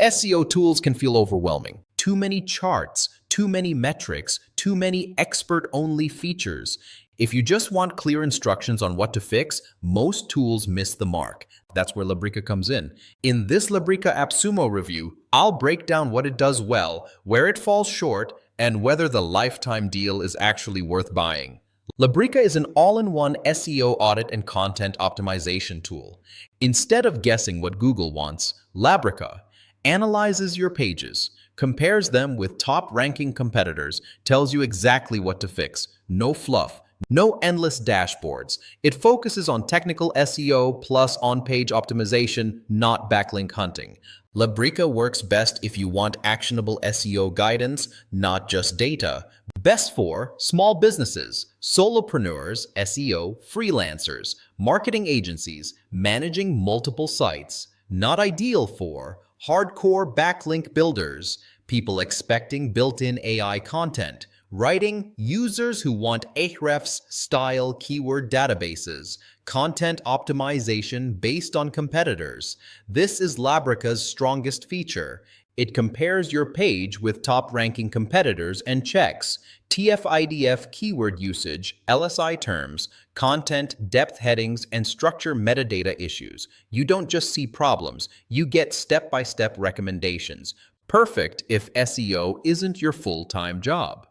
SEO tools can feel overwhelming. Too many charts, too many metrics, too many expert-only features. If you just want clear instructions on what to fix, most tools miss the mark. That's where Labrika comes in. In this Labrika AppSumo review, I'll break down what it does well, where it falls short, and whether the lifetime deal is actually worth buying. Labrika is an all-in-one SEO audit and content optimization tool. Instead of guessing what Google wants, Labrika analyzes your pages, compares them with top-ranking competitors, tells you exactly what to fix. No fluff, no endless dashboards. It focuses on technical SEO plus on-page optimization, not backlink hunting. Labrika works best if you want actionable SEO guidance, not just data. Best for small businesses, solopreneurs, SEO, freelancers, marketing agencies, managing multiple sites. Not ideal for hardcore backlink builders, people expecting built-in AI content, writing users who want Ahrefs style keyword databases, content optimization based on competitors. This is Labrika's strongest feature. It compares your page with top-ranking competitors and checks TF-IDF keyword usage, LSI terms, content, depth headings, and structure metadata issues. You don't just see problems, you get step-by-step recommendations. Perfect if SEO isn't your full-time job.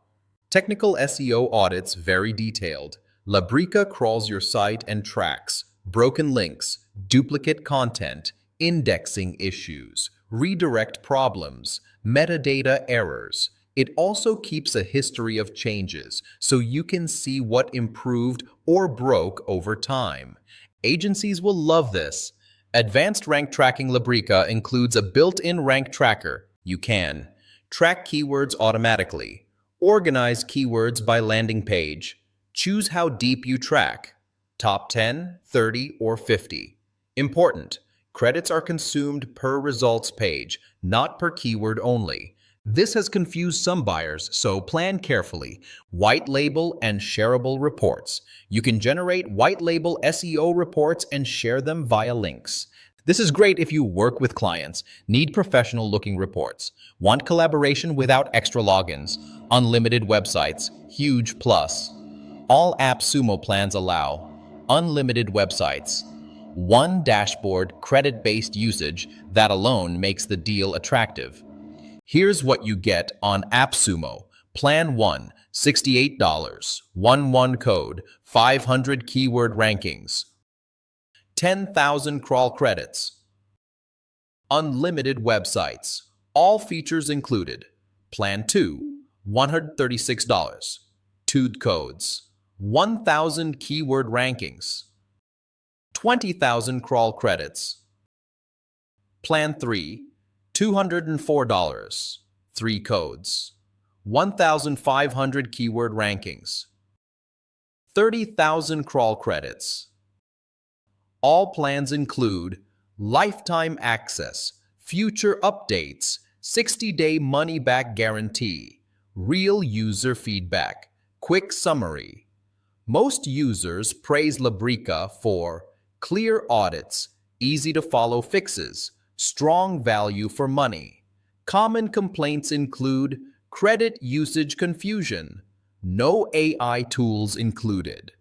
Technical SEO audits very detailed. Labrika crawls your site and tracks broken links, duplicate content, indexing issues, redirect problems, metadata errors. It also keeps a history of changes so you can see what improved or broke over time. Agencies will love this. Advanced rank tracking Labrika includes a built-in rank tracker. You can track keywords automatically, organize keywords by landing page, choose how deep you track, top 10, 30, or 50. Important. Credits are consumed per results page, not per keyword only. This has confused some buyers, so plan carefully. White label and shareable reports. You can generate white label SEO reports and share them via links. This is great if you work with clients, need professional-looking reports, want collaboration without extra logins, unlimited websites, huge plus. All AppSumo plans allow unlimited websites. One dashboard, credit-based usage, that alone makes the deal attractive. Here's what you get on AppSumo. Plan 1, $68. 11 code, 500 keyword rankings. 10,000 crawl credits. Unlimited websites. All features included. Plan 2, $136. 2 codes. 1,000 keyword rankings. 20,000 crawl credits. Plan 3, $204. 3 codes. 1,500 keyword rankings. 30,000 crawl credits. All plans include lifetime access, future updates, 60-day money-back guarantee, real user feedback, quick summary. Most users praise Labrika for clear audits, easy-to-follow fixes, strong value for money. Common complaints include credit usage confusion, no AI tools included,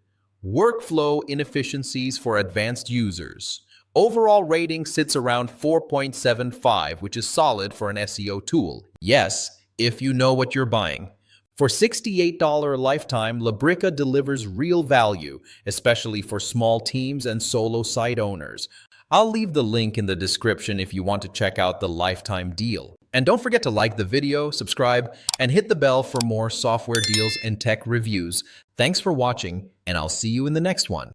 workflow inefficiencies for advanced users. Overall rating sits around 4.75, which is solid for an SEO tool. Yes, if you know what you're buying. For $68 lifetime, Labrika delivers real value, especially for small teams and solo site owners. I'll leave the link in the description if you want to check out the lifetime deal. And don't forget to like the video, subscribe, and hit the bell for more software deals and tech reviews. Thanks for watching, and I'll see you in the next one.